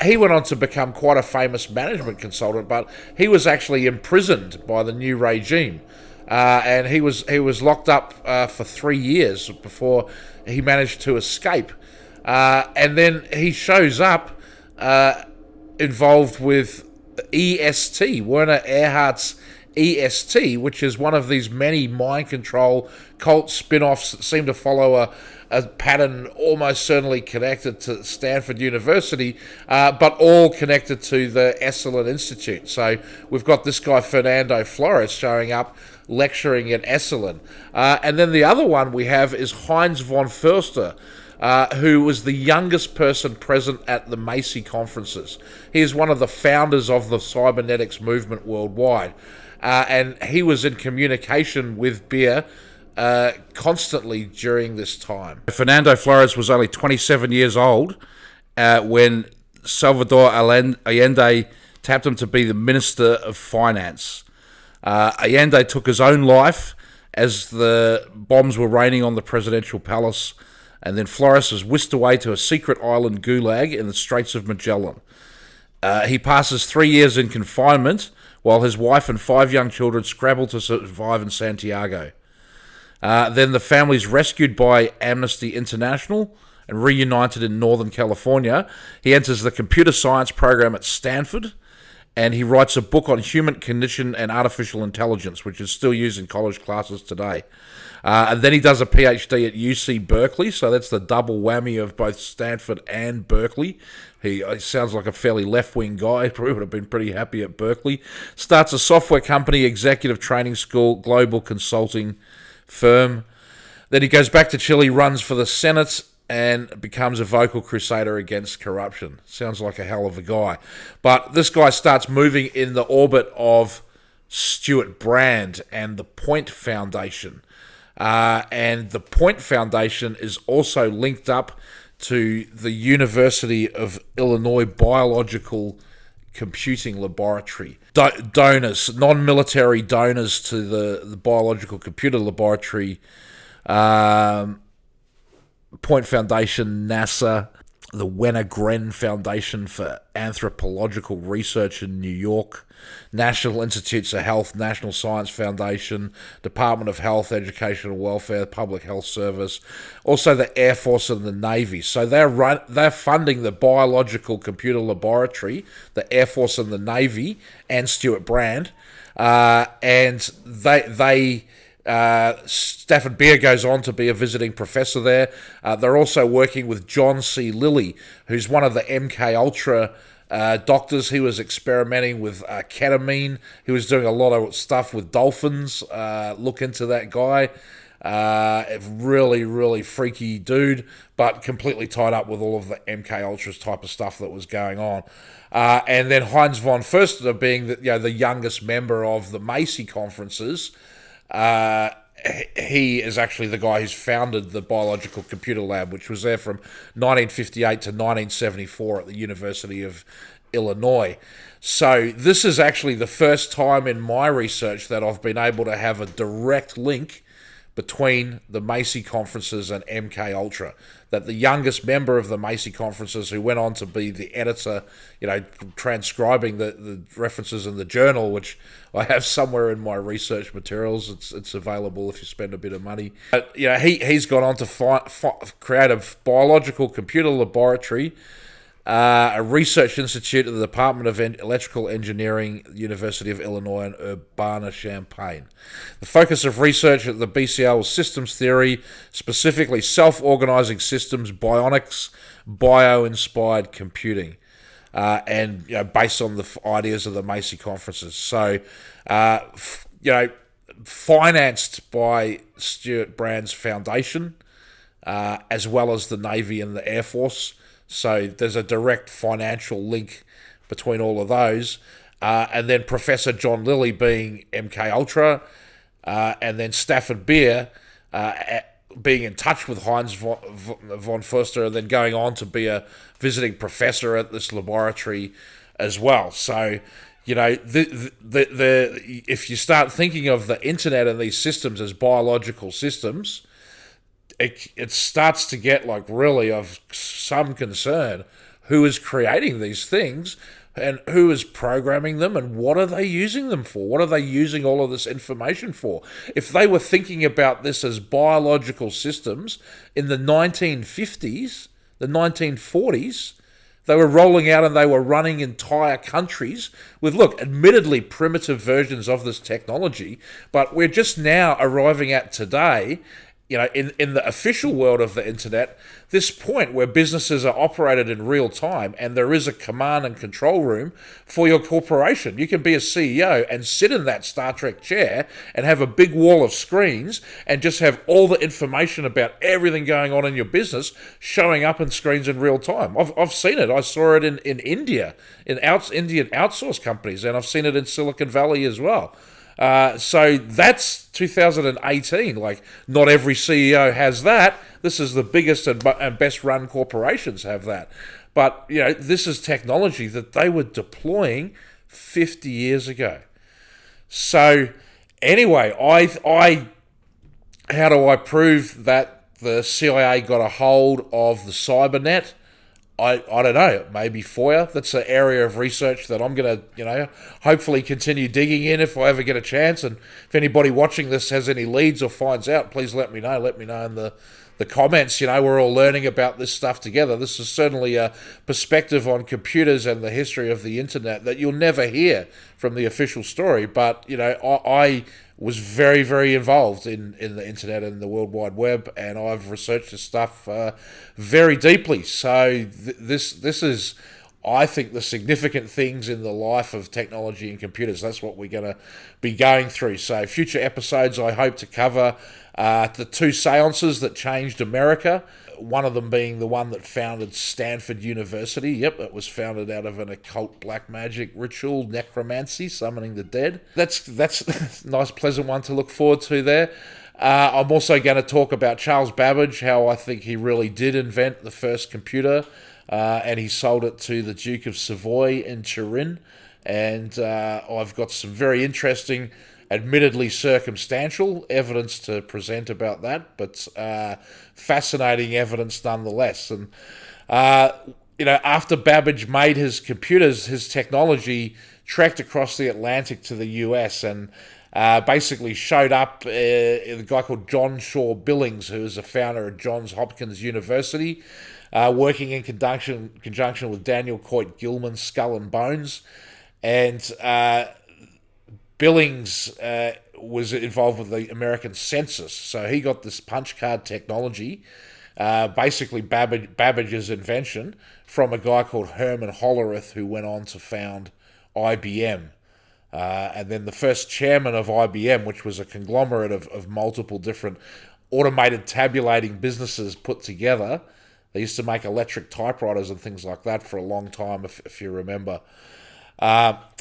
he went on to become quite a famous management consultant, but he was actually imprisoned by the new regime. And he was locked up for 3 years before he managed to escape. And then he shows up involved with EST, Werner Erhard's EST, which is one of these many mind control cult spin-offs that seem to follow a pattern almost certainly connected to Stanford University, but all connected to the Esalen Institute. So we've got this guy Fernando Flores showing up lecturing at Esalen. And then the other one we have is Heinz von Förster, who was the youngest person present at the Macy conferences. He is one of the founders of the cybernetics movement worldwide. And he was in communication with Beer constantly during this time. Fernando Flores was only 27 years old when Salvador Allende tapped him to be the Minister of Finance. Allende took his own life as the bombs were raining on the presidential palace, and then Flores was whisked away to a secret island gulag in the Straits of Magellan. He passes 3 years in confinement while his wife and 5 young children scrabble to survive in Santiago. Then the family's rescued by Amnesty International and reunited in Northern California. He enters the computer science program at Stanford, and he writes a book on human cognition and artificial intelligence, which is still used in college classes today. And then he does a PhD at UC Berkeley, so that's the double whammy of both Stanford and Berkeley. He sounds like a fairly left-wing guy. He probably would have been pretty happy at Berkeley. Starts a software company, executive training school, global consulting firm. Then he goes back to Chile, runs for the Senate, and becomes a vocal crusader against corruption. Sounds like a hell of a guy. But this guy starts moving in the orbit of Stuart Brand and the Point Foundation. And the Point Foundation is also linked up to the University of Illinois Biological Computing Laboratory. Donors, non-military donors to the Biological Computer Laboratory, Point Foundation, NASA, the Wenner-Gren Foundation for Anthropological Research in New York, National Institutes of Health, National Science Foundation, Department of Health, Educational Welfare, Public Health Service, also the Air Force and the Navy. So they're funding the Biological Computer Laboratory, the Air Force and the Navy, and Stuart Brand, and Stafford Beer goes on to be a visiting professor there. They're also working with John C. Lilly, who's one of the MK Ultra doctors. He was experimenting with ketamine. He was doing a lot of stuff with dolphins. Look into that guy. Really, really freaky dude, but completely tied up with all of the MK Ultras type of stuff that was going on. And then Heinz von Förster being the youngest member of the Macy conferences. He is actually the guy who's founded the Biological Computer Lab, which was there from 1958 to 1974 at the University of Illinois. So this is actually the first time in my research that I've been able to have a direct link between the Macy conferences and MK Ultra. That the youngest member of the Macy conferences, who went on to be the editor, transcribing the references in the journal, which I have somewhere in my research materials. It's available if you spend a bit of money. But he's gone on to create a biological computer laboratory, a research institute at the Department of Electrical Engineering, University of Illinois in Urbana-Champaign. The focus of research at the BCL was systems theory, specifically self-organizing systems, bionics, bio-inspired computing, and based on the ideas of the Macy conferences. So, financed by Stuart Brand's foundation, as well as the Navy and the Air Force. So there's a direct financial link between all of those. And then Professor John Lilly being MK Ultra, and then Stafford Beer being in touch with Heinz von Foerster, and then going on to be a visiting professor at this laboratory as well. So, if you start thinking of the internet and these systems as biological systems, it starts to get really of some concern. Who is creating these things, and who is programming them, and what are they using them for? What are they using all of this information for? If they were thinking about this as biological systems in the 1950s, the 1940s, they were rolling out and they were running entire countries with, admittedly primitive versions of this technology, but we're just now arriving at today, in the official world of the internet, this point where businesses are operated in real time and there is a command and control room for your corporation. You can be a CEO and sit in that Star Trek chair and have a big wall of screens and just have all the information about everything going on in your business showing up on screens in real time. I've seen it. I saw it in India, in Indian outsource companies, and I've seen it in Silicon Valley as well. So that's 2018. Not every CEO has that. This is the biggest and best run corporations have that. But, this is technology that they were deploying 50 years ago. So anyway, how do I prove that the CIA got a hold of the Cybernet? I don't know, maybe FOIA. That's an area of research that I'm going to, hopefully continue digging in if I ever get a chance. And if anybody watching this has any leads or finds out, please let me know. Let me know in the comments. We're all learning about this stuff together. This is certainly a perspective on computers and the history of the internet that you'll never hear from the official story. But, I was very, very involved in the internet and the World Wide Web, and I've researched this stuff very deeply. So this is, I think, the significant things in the life of technology and computers. That's what we're going to be going through. So future episodes, I hope to cover the two seances that changed America. One of them being the one that founded Stanford University. Yep, it was founded out of an occult black magic ritual, necromancy, summoning the dead. That's a nice, pleasant one to look forward to there. I'm also going to talk about Charles Babbage, how I think he really did invent the first computer, and he sold it to the Duke of Savoy in Turin. And I've got some very interesting, admittedly circumstantial evidence to present about that, but fascinating evidence nonetheless. And after Babbage made his computers, his technology trekked across the Atlantic to the US and basically showed up a guy called John Shaw Billings, who is a founder of Johns Hopkins University, working in conjunction with Daniel Coit Gilman's Skull and Bones. And Billings was involved with the American census, so he got this punch card technology, basically Babbage's invention, from a guy called Herman Hollerith, who went on to found IBM. And then the first chairman of IBM, which was a conglomerate of multiple different automated tabulating businesses put together. They used to make electric typewriters and things like that for a long time, if you remember.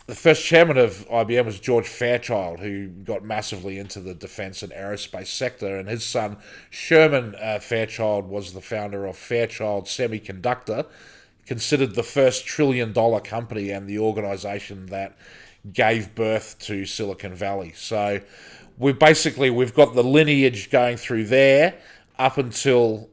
The first chairman of IBM was George Fairchild, who got massively into the defense and aerospace sector, and his son Sherman Fairchild was the founder of Fairchild Semiconductor considered the first $1 trillion company and the organization that gave birth to Silicon Valley. So we've got the lineage going through there up until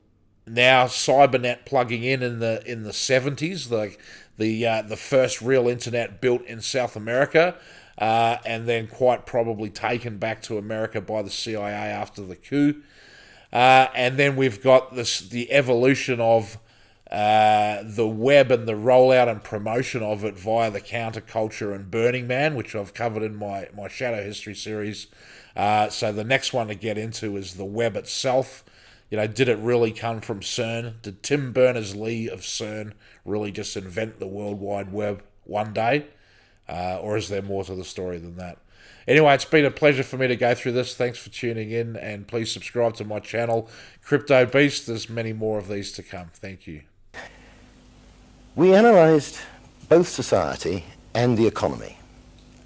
now. Cybernet plugging in the 70s, the first real internet built in South America, and then quite probably taken back to America by the CIA after the coup. And then we've got the evolution of the web and the rollout and promotion of it via the counterculture and Burning Man, which I've covered in my Shadow History series. So the next one to get into is the web itself. Did it really come from CERN? Did Tim Berners-Lee of CERN really just invent the World Wide Web one day? Or is there more to the story than that? Anyway, it's been a pleasure for me to go through this. Thanks for tuning in, and please subscribe to my channel, CryptoBeast. There's many more of these to come. Thank you. We analysed both society and the economy.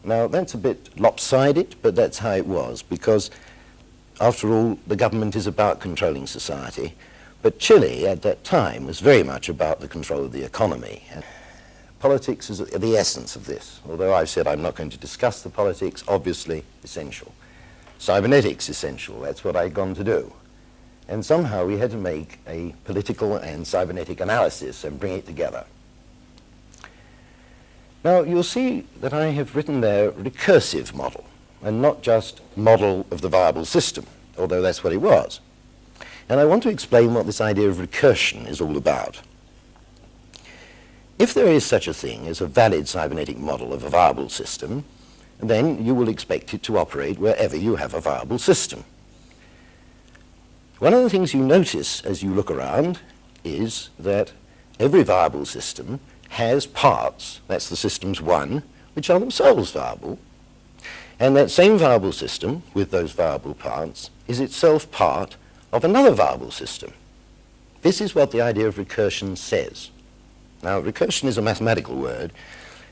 Now, that's a bit lopsided, but that's how it was, because, after all, the government is about controlling society. But Chile, at that time, was very much about the control of the economy. And politics is the essence of this. Although I've said I'm not going to discuss the politics, obviously essential. Cybernetics essential, that's what I'd gone to do. And somehow we had to make a political and cybernetic analysis and bring it together. Now, you'll see that I have written there recursive model, and not just model of the viable system, although that's what it was. And I want to explain what this idea of recursion is all about. If there is such a thing as a valid cybernetic model of a viable system, then you will expect it to operate wherever you have a viable system. One of the things you notice as you look around is that every viable system has parts, that's the system's one, which are themselves viable. And that same viable system, with those viable parts, is itself part of another viable system. This is what the idea of recursion says. Now, recursion is a mathematical word,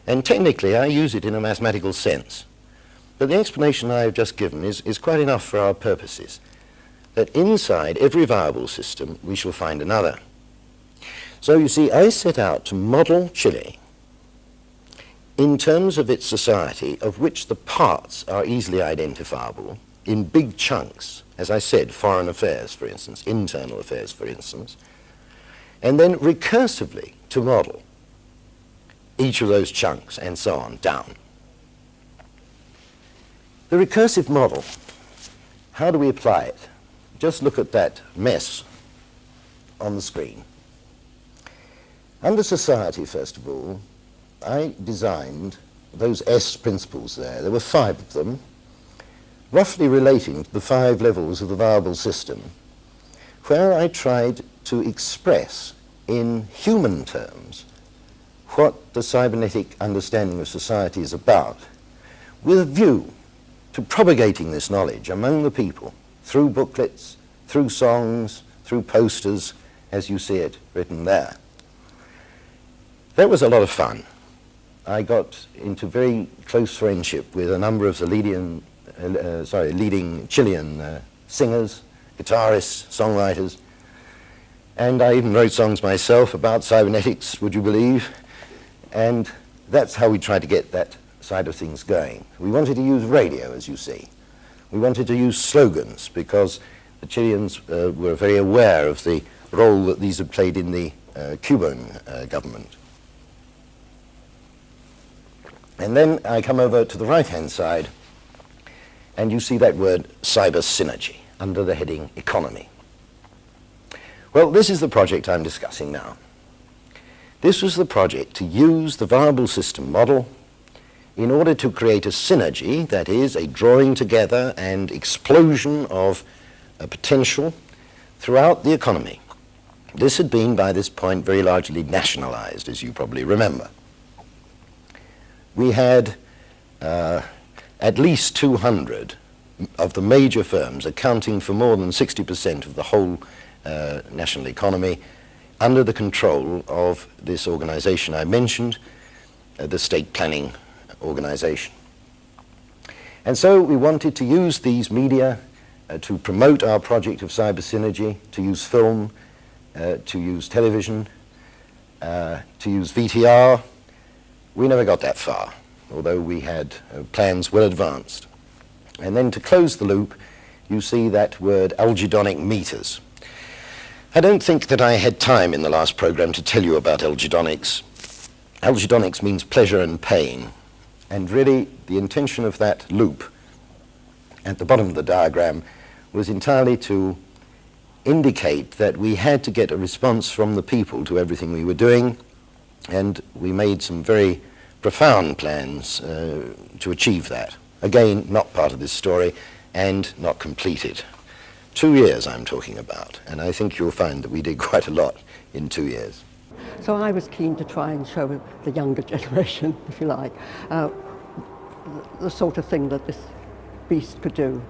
and technically I use it in a mathematical sense. But the explanation I have just given is quite enough for our purposes, that inside every viable system we shall find another. So you see, I set out to model Chile in terms of its society, of which the parts are easily identifiable in big chunks, as I said, foreign affairs, for instance, internal affairs, for instance, and then recursively to model each of those chunks and so on down. The recursive model, how do we apply it? Just look at that mess on the screen. Under society, first of all, I designed those S principles there. There were 5 of them, roughly relating to the 5 levels of the viable system, where I tried to express in human terms what the cybernetic understanding of society is about, with a view to propagating this knowledge among the people through booklets, through songs, through posters, as you see it written there. That was a lot of fun. I got into very close friendship with a number of the leading Chilean singers, guitarists, songwriters, and I even wrote songs myself about cybernetics, would you believe? And that's how we tried to get that side of things going. We wanted to use radio, as you see. We wanted to use slogans, because the Chileans were very aware of the role that these had played in the Cuban government. And then I come over to the right-hand side, and you see that word cyber synergy under the heading economy. Well, this is the project I'm discussing now. This was the project to use the viable system model in order to create a synergy, that is, a drawing together and explosion of a potential throughout the economy. This had been, by this point, very largely nationalized, as you probably remember. We had at least 200 of the major firms, accounting for more than 60% of the whole national economy, under the control of this organization I mentioned, the State Planning Organization. And so we wanted to use these media to promote our project of cyber synergy, to use film, to use television, to use VTR. We never got that far, although we had plans well advanced. And then to close the loop, you see that word algedonic meters. I don't think that I had time in the last program to tell you about algedonics. Algedonics means pleasure and pain, and really the intention of that loop at the bottom of the diagram was entirely to indicate that we had to get a response from the people to everything we were doing, and we made some very profound plans to achieve that. Again, not part of this story and not completed. 2 years I'm talking about, and I think you'll find that we did quite a lot in 2 years. So I was keen to try and show the younger generation, if you like, the sort of thing that this beast could do.